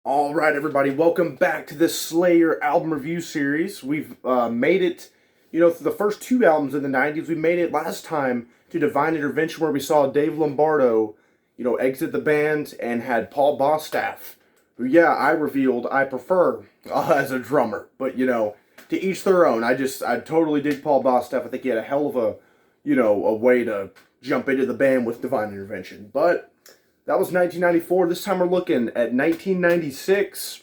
All right, everybody, welcome back to this Slayer album review series. We've made it, through the first two albums in the 90s. We made it last time to Divine Intervention, where we saw Dave Lombardo, exit the band and had Paul Bostaph, who, I revealed I prefer as a drummer. But, to each their own. I totally dig Paul Bostaph. I think he had a hell of a way to jump into the band with Divine Intervention. But that was 1994. This time we're looking at 1996,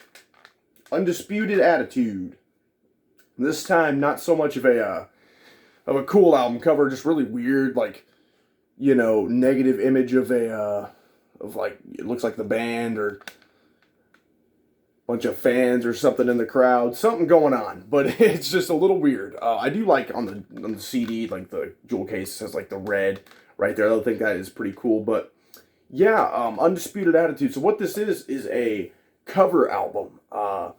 Undisputed Attitude. This time, not so much of a cool album cover, just really weird, negative image of it looks like the band or a bunch of fans or something in the crowd, something going on, but it's just a little weird. I do like on the CD, like the jewel case has like the red right there. I think that is pretty cool, but Undisputed Attitude. So what this is a cover album, but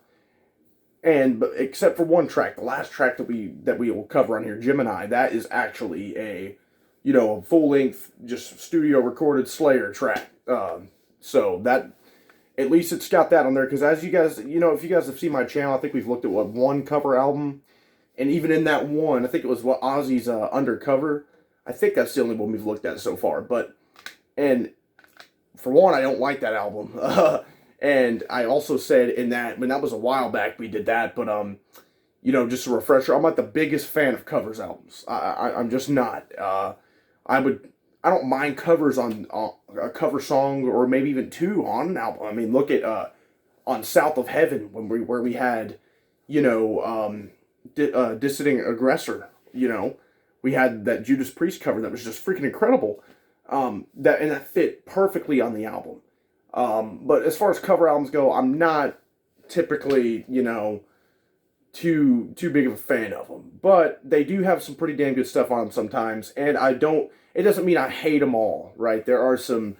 except for one track, the last track that we will cover on here, Gemini, that is actually a full length, just studio recorded Slayer track. So that at least it's got that on there, because as you guys, if you guys have seen my channel, I think we've looked at one cover album, and even in that one, I think it was Ozzy's Undercover. I think that's the only one we've looked at so far, and for one, I don't like that album. And I also said in that, when that was a while back, we did that. But, just a refresher, I'm not the biggest fan of covers albums. I'm just not. I don't mind covers on a cover song, or maybe even two on an album. I mean, look at on South of Heaven, where we had, Dissident Aggressor. We had that Judas Priest cover that was just freaking incredible. That fit perfectly on the album. But as far as cover albums go, I'm not typically, too big of a fan of them. But they do have some pretty damn good stuff on them sometimes, and it doesn't mean I hate them all, right? There are some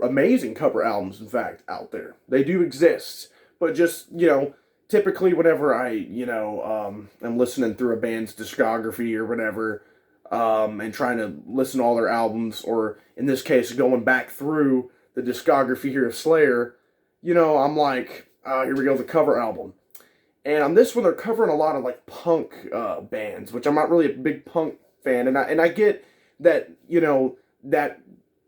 amazing cover albums, in fact, out there. They do exist. But just, typically whenever I, am listening through a band's discography or whatever, and trying to listen to all their albums, or in this case, going back through the discography here of Slayer, I'm like, here we go, the cover album. And on this one, they're covering a lot of punk bands, which I'm not really a big punk fan, and I get that that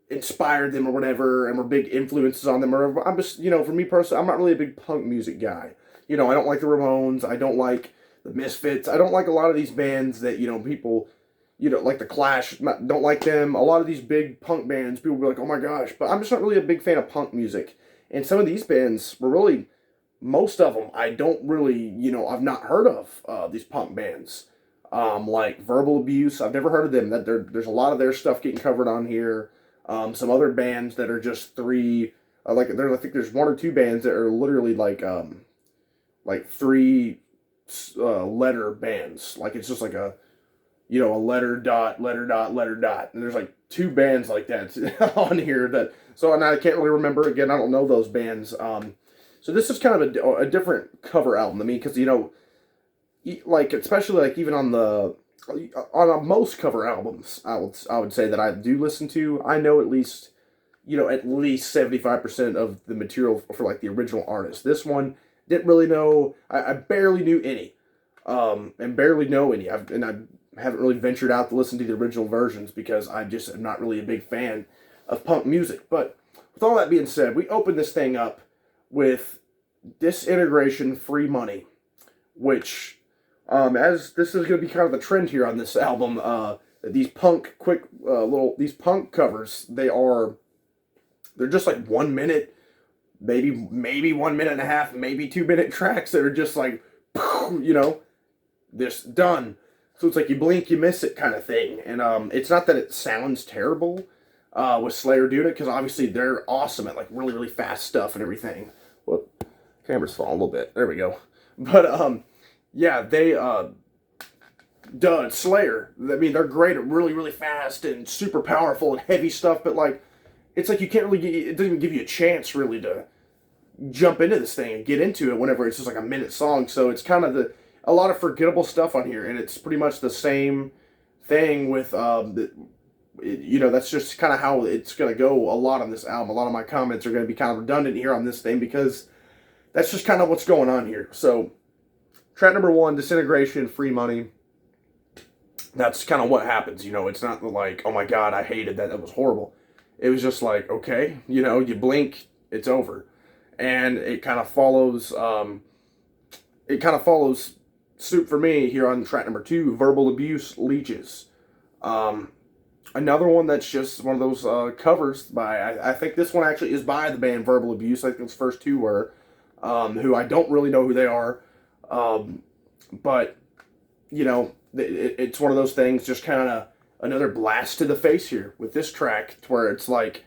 inspired them or whatever, and were big influences on them. Or I'm just for me personally, I'm not really a big punk music guy. I don't like the Ramones, I don't like the Misfits, I don't like a lot of these bands that people. Like the Clash, don't like them. A lot of these big punk bands, people will be like, oh my gosh. But I'm just not really a big fan of punk music. And some of these bands were really, most of them, I don't really, I've not heard of these punk bands. Like Verbal Abuse, I've never heard of them. There's a lot of their stuff getting covered on here. Some other bands that are just three, I think there's one or two bands that are literally like three letter bands. Like it's just like a letter dot, letter dot, letter dot. And there's two bands like that on here and I can't really remember. Again, I don't know those bands. So this is kind of a different cover album to me, because, especially even on most cover albums, I would say that I do listen to, I know at least 75% of the material for the original artist. This one, didn't really know, I barely knew any, and barely know any. I haven't really ventured out to listen to the original versions, because I just am not really a big fan of punk music. But with all that being said, we open this thing up with Disintegration, Free Money, which, as this is going to be kind of the trend here on this album, these punk these punk covers, they're just 1 minute, maybe 1 minute and a half, maybe 2 minute tracks that are just this done. So it's you blink, you miss it kind of thing. And it's not that it sounds terrible with Slayer doing it, because obviously they're awesome at really, really fast stuff and everything. Whoop, camera's falling a little bit. There we go. But they Slayer. I mean, they're great at really, really fast and super powerful and heavy stuff. But it's you can't really it doesn't even give you a chance really to jump into this thing and get into it whenever it's just a minute song. So it's kind of a lot of forgettable stuff on here, and it's pretty much the same thing with that's just kind of how it's going to go a lot on this album. A lot of my comments are going to be kind of redundant here on this thing, because that's just kind of what's going on here. So track number 1, Disintegration, Free Money. That's kind of what happens. It's not like, oh my God, I hated that. That was horrible. It was just like, okay, you blink, it's over. And it kind of follows, suit for me here on track number 2, Verbal Abuse, Leeches. Another one that's just one of those covers by, I think this one actually is by the band Verbal Abuse. I think its first 2 were, who I don't really know who they are. But, it's one of those things, just kind of another blast to the face here with this track, where it's like,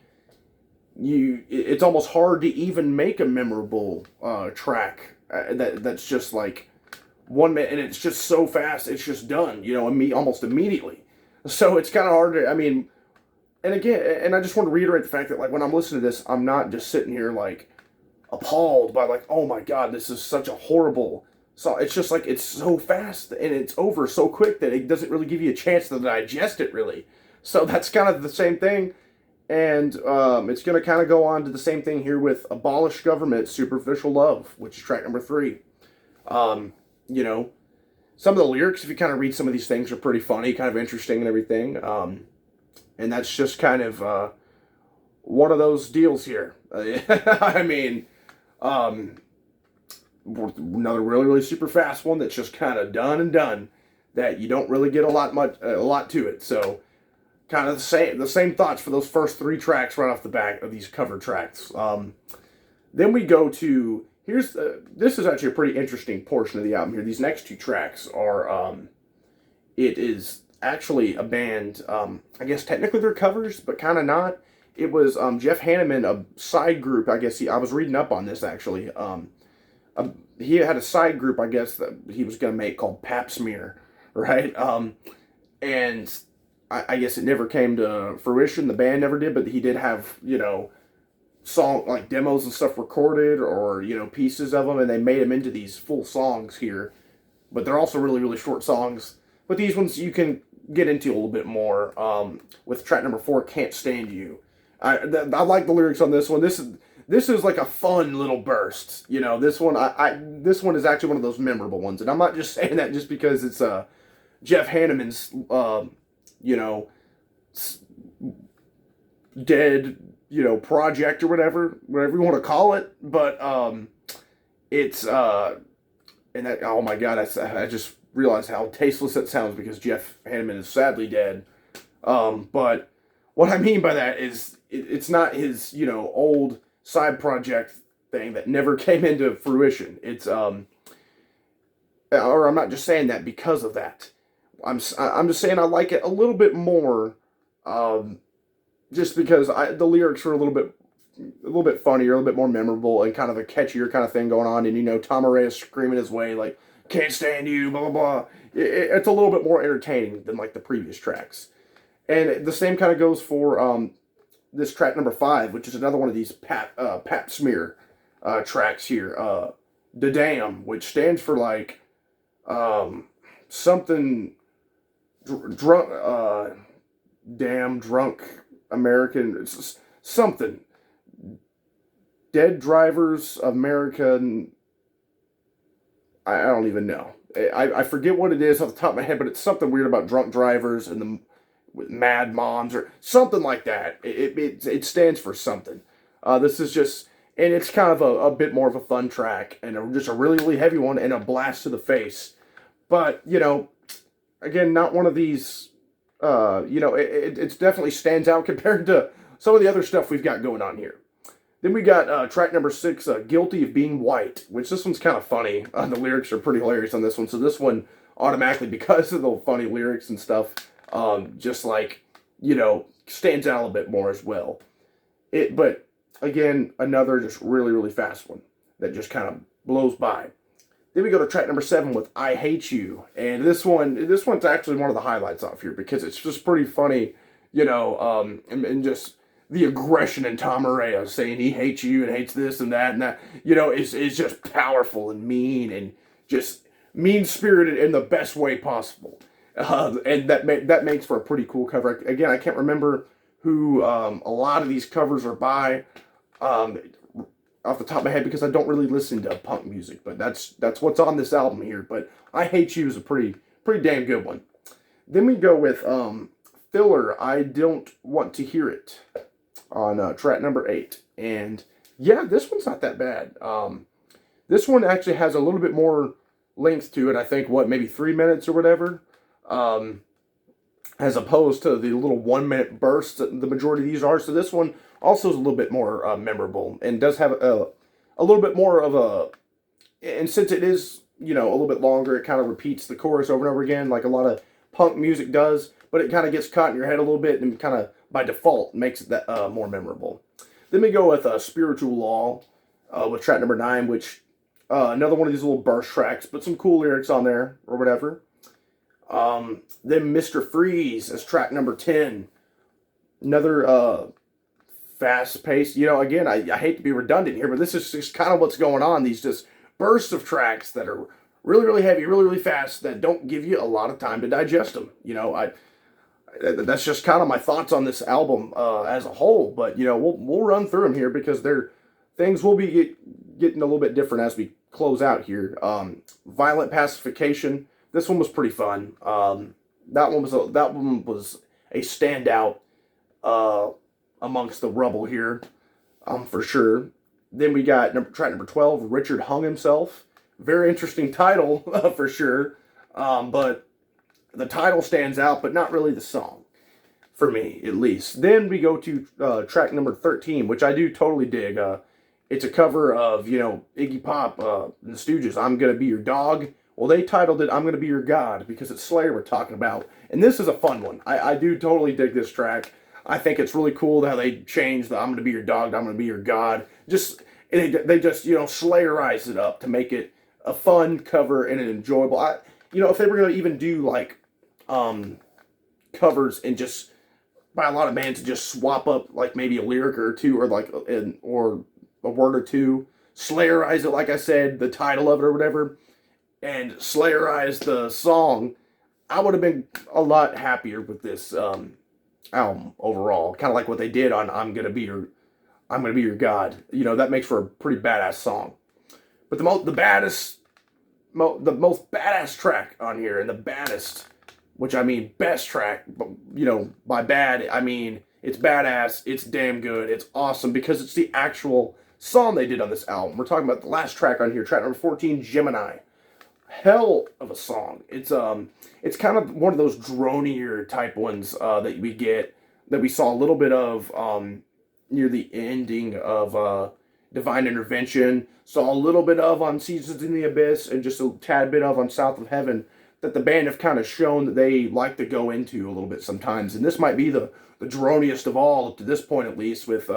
it's almost hard to even make a memorable track that's just like 1 minute, and it's just so fast, it's just done, almost immediately. So it's kind of hard to, and again, and I just want to reiterate the fact that, like, when I'm listening to this, I'm not just sitting here, like, appalled by, like, oh my God, this is such a horrible song. It's just like, it's so fast, and it's over so quick that it doesn't really give you a chance to digest it, really. So that's kind of the same thing, and it's going to kind of go on to the same thing here with Abolish Government, Superficial Love, which is track number 3. Some of the lyrics, if you kind of read some of these things, are pretty funny, kind of interesting and everything. And that's just kind of one of those deals here. Another really, really super fast one that's just kind of done, that you don't really get a lot to it. So kind of the same thoughts for those first 3 tracks right off the back of these cover tracks. Then we go to, this is actually a pretty interesting portion of the album here. These next 2 tracks are, it is actually a band, I guess technically they're covers, but kind of not. It was Jeff Hanneman, a side group, I guess I was reading up on this actually. He had a side group, I guess, that he was going to make called Pap Smear, right? And I guess it never came to fruition. The band never did, but he did have, song, like, demos and stuff recorded, or, pieces of them, and they made them into these full songs here. But they're also really, really short songs. But these ones you can get into a little bit more, with track number 4, Can't Stand You. I like the lyrics on this one. This is like a fun little burst. This one, this one is actually one of those memorable ones. And I'm not just saying that just because it's Jeff Hanneman's, dead, project or whatever you want to call it. But it's and that, oh my God, I just realized how tasteless that sounds because Jeff Hanneman is sadly dead. But what I mean by that is it's not his, old side project thing that never came into fruition. It's or I'm not just saying that because of that. I'm just saying I like it a little bit more, just because the lyrics are a little bit funnier, a little bit more memorable, and kind of a catchier kind of thing going on. And Tom Araya screaming his way like "Can't stand you," blah blah blah. It's a little bit more entertaining than like the previous tracks. And the same kind of goes for this track number 5, which is another one of these Pap Smear tracks here. "Da Damn," which stands for like something drunk, damn drunk American. It's something. Dead Drivers American. I don't even know. I forget what it is off the top of my head, but it's something weird about drunk drivers and the with mad moms or something like that. It stands for something. This is just, and it's kind of a bit more of a fun track and just a really, really heavy one and a blast to the face. But, again, not one of these, it definitely stands out compared to some of the other stuff we've got going on here. Then we got track number 6, Guilty of Being White, which this one's kind of funny. The lyrics are pretty hilarious on this one. So this one automatically, because of the funny lyrics and stuff, just like, stands out a little bit more as well. But again, another just really, really fast one that just kind of blows by. Then we go to track number 7 with I Hate You. And this one's actually one of the highlights off here because it's just pretty funny, and just the aggression in Tom Araya saying he hates you and hates this and that, is just powerful and mean and just mean-spirited in the best way possible. And that makes for a pretty cool cover. Again, I can't remember who a lot of these covers are by. off the top of my head because I don't really listen to punk music, but that's what's on this album here. But I Hate You is a pretty damn good one. Then we go with Filler, I Don't Want to Hear It on track number 8. And yeah, this one's not that bad. This one actually has a little bit more length to it. I think, maybe 3 minutes or whatever. As opposed to the little 1 minute bursts that the majority of these are. So this one also is a little bit more memorable and does have a little bit more of a, and since it is, a little bit longer, it kind of repeats the chorus over and over again like a lot of punk music does, but it kind of gets caught in your head a little bit and kind of by default makes it that more memorable. Then we go with Spiritual Law with track number 9, which another one of these little burst tracks, but some cool lyrics on there or whatever. Then Mr. Freeze as track number 10. Another fast-paced, again, I hate to be redundant here, but this is just kind of what's going on. These just bursts of tracks that are really, really heavy, really, really fast, that don't give you a lot of time to digest them. That's just kind of my thoughts on this album as a whole, but, we'll run through them here because things will be getting a little bit different as we close out here. Violent Pacification. This one was pretty fun. That one was a standout amongst the rubble here, for sure. Then we got track number 12, Richard Hung Himself. Very interesting title, for sure. But the title stands out, but not really the song, for me, at least. Then we go to track number 13, which I do totally dig. It's a cover of, Iggy Pop and the Stooges, I'm Gonna Be Your Dog. Well, they titled it I'm Gonna Be Your God because it's Slayer we're talking about. And this is a fun one. I do totally dig this track. I think it's really cool how they changed the I'm Gonna Be Your Dog to I'm Gonna Be Your God. They just, Slayerized it up to make it a fun cover and an enjoyable. If they were going to even do, like, covers and just, by a lot of bands, just swap up, like, maybe a lyric or two or, like, or a word or two, Slayerize it, like I said, the title of it or whatever, and Slayerize the song, I would have been a lot happier with this album overall. Kind of like what they did on I'm Gonna Be Your God. That makes for a pretty badass song. But the most badass track on here, and the baddest, which I mean best track, but by bad I mean it's badass, it's damn good, it's awesome because it's the actual song they did on this album. We're talking about the last track on here, track number 14, Gemini. Hell of a song. It's kind of one of those dronier type ones that we saw a little bit of near the ending of Divine Intervention, saw a little bit of on Seasons in the Abyss, and just a tad bit of on South of Heaven, that the band have kind of shown that they like to go into a little bit sometimes. And this might be the droniest of all, up to this point at least, with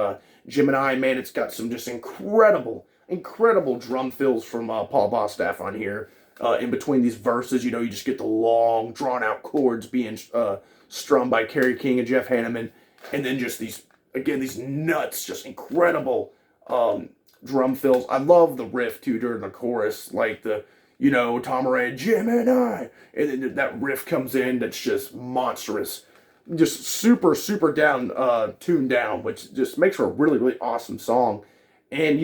Gemini. Man, it's got some just incredible drum fills from Paul Bostaph on here. In between these verses, you just get the long, drawn-out chords being strummed by Kerry King and Jeff Hanneman, and then just these nuts, just incredible drum fills. I love the riff, too, during the chorus, like the, Tom Araya, Gemini, and then that riff comes in that's just monstrous, just super, super tuned down, which just makes for a really, really awesome song. And,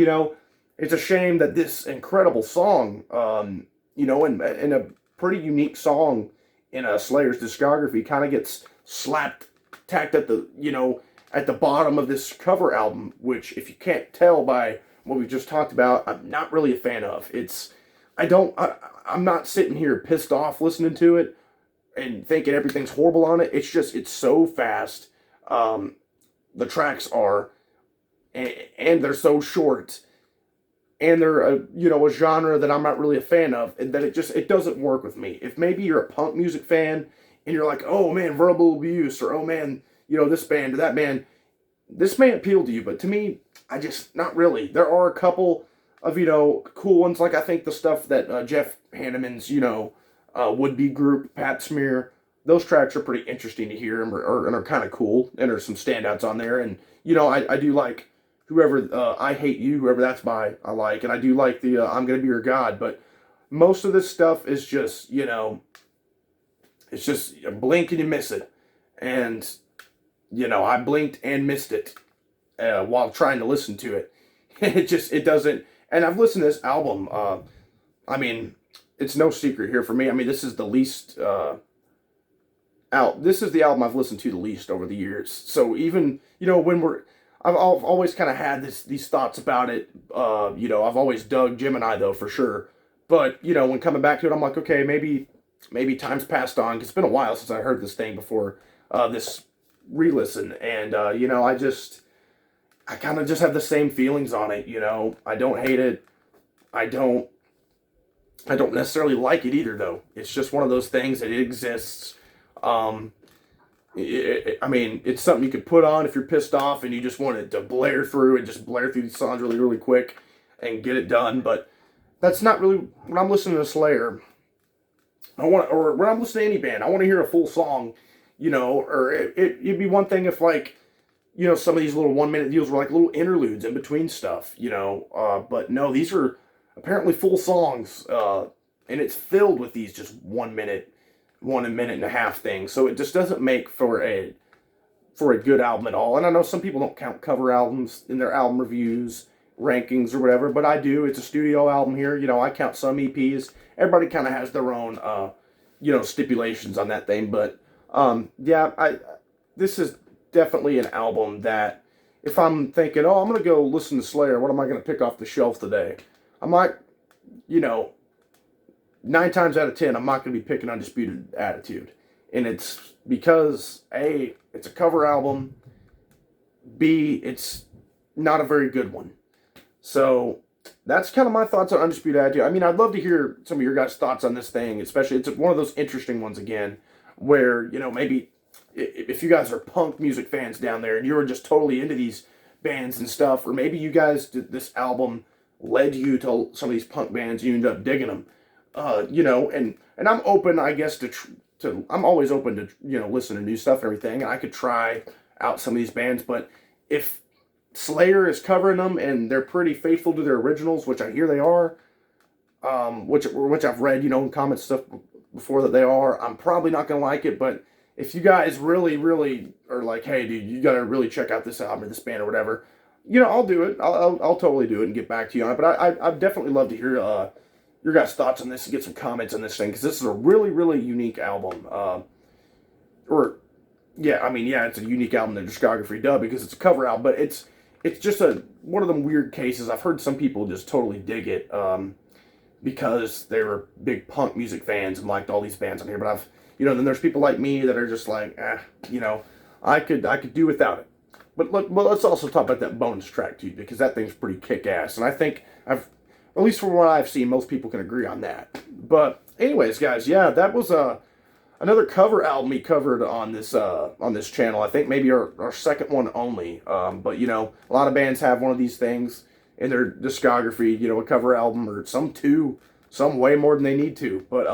it's a shame that this incredible song, and a pretty unique song in a Slayer's discography kind of gets tacked at the bottom of this cover album, which, if you can't tell by what we just talked about, I'm not really a fan of. I'm not sitting here pissed off listening to it and thinking everything's horrible on it. It's so fast. The tracks are, and they're so short. And they're a genre that I'm not really a fan of, and that it doesn't work with me. If maybe you're a punk music fan and you're like, oh man, verbal abuse, or oh man, this band or that band, this may appeal to you, but to me, not really. There are a couple of cool ones, like I think the stuff that Jeff Hanneman's would-be group Pat Smear, those tracks are pretty interesting to hear and are kind of cool, and there's some standouts on there, and I do like whoever, I Hate You, whoever that's by, I like. And I do like the I'm Gonna Be Your God. But most of this stuff is just, it's just you blink and you miss it. And, I blinked and missed it while trying to listen to it. it doesn't. And I've listened to this album. I mean, it's no secret here for me. I mean, this is the least out. This is the album I've listened to the least over the years. So even, I've always kind of had these thoughts about it. I've always dug Gemini though, for sure. But, when coming back to it, I'm like, okay, maybe time's passed on, 'cause it's been a while since I heard this thing before this re-listen. And, I kind of just have the same feelings on it. I don't hate it. I don't necessarily like it either, though. It's just one of those things that it exists. I mean, it's something you could put on if you're pissed off and you just want it to blare through and just blare through the songs really, really quick and get it done. But that's not really when I'm listening to Slayer. Or when I'm listening to any band, I want to hear a full song. Or it'd be one thing if, like, some of these little 1-minute deals were like little interludes in between stuff. But no, these are apparently full songs, and it's filled with these just 1 minute, 1 minute and a half things. So it just doesn't make for a good album at all. And I know some people don't count cover albums in their album reviews, rankings, or whatever, but I do. It's a studio album here. I count some EPs. Everybody kind of has their own, stipulations on that thing. But this is definitely an album that if I'm thinking, oh, I'm going to go listen to Slayer, what am I going to pick off the shelf today? I might, 9 times out of 10, I'm not going to be picking Undisputed Attitude. And it's because, A, it's a cover album, B, it's not a very good one. So that's kind of my thoughts on Undisputed Attitude. I mean, I'd love to hear some of your guys' thoughts on this thing, especially it's one of those interesting ones again, where, maybe if you guys are punk music fans down there and you're just totally into these bands and stuff, or maybe you guys did this album led you to some of these punk bands, you end up digging them, and I'm open, I guess, to I'm always open to, listen to new stuff and everything, and I could try out some of these bands, but if Slayer is covering them and they're pretty faithful to their originals, which I hear they are, which I've read, in comments stuff before that they are, I'm probably not going to like it, but if you guys really, really are like, hey, dude, you got to really check out this album or this band or whatever, I'll do it. I'll totally do it and get back to you on it. But I'd definitely love to hear your guys' thoughts on this and get some comments on this thing, because this is a really, really unique album. It's a unique album in the discography, because it's a cover album, but it's just one of them weird cases. I've heard some people just totally dig it because they were big punk music fans and liked all these bands on here, but then there's people like me that are just like, I could do without it. But let's also talk about that bonus track too, because that thing's pretty kick-ass, and I think at least from what I've seen, most people can agree on that. But anyways, guys, that was another cover album he covered on this channel. I think maybe our second one only. But a lot of bands have one of these things in their discography, a cover album, or some way more than they need to. But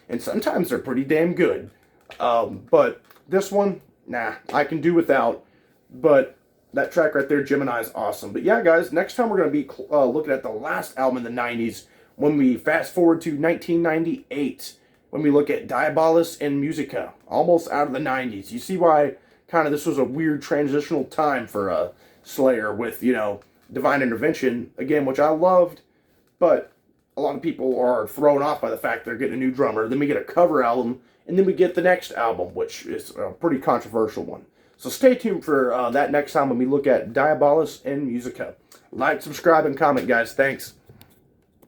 and sometimes they're pretty damn good. But this one, nah, I can do without. But that track right there, Gemini, is awesome. But yeah, guys, next time we're going to be looking at the last album in the 90s, when we fast forward to 1998, when we look at Diabolus and Musica, almost out of the 90s. You see why kind of this was a weird transitional time for Slayer with, Divine Intervention, again, which I loved, but a lot of people are thrown off by the fact they're getting a new drummer. Then we get a cover album, and then we get the next album, which is a pretty controversial one. So stay tuned for that next time when we look at Diabolus and Musica. Like, subscribe, and comment, guys. Thanks.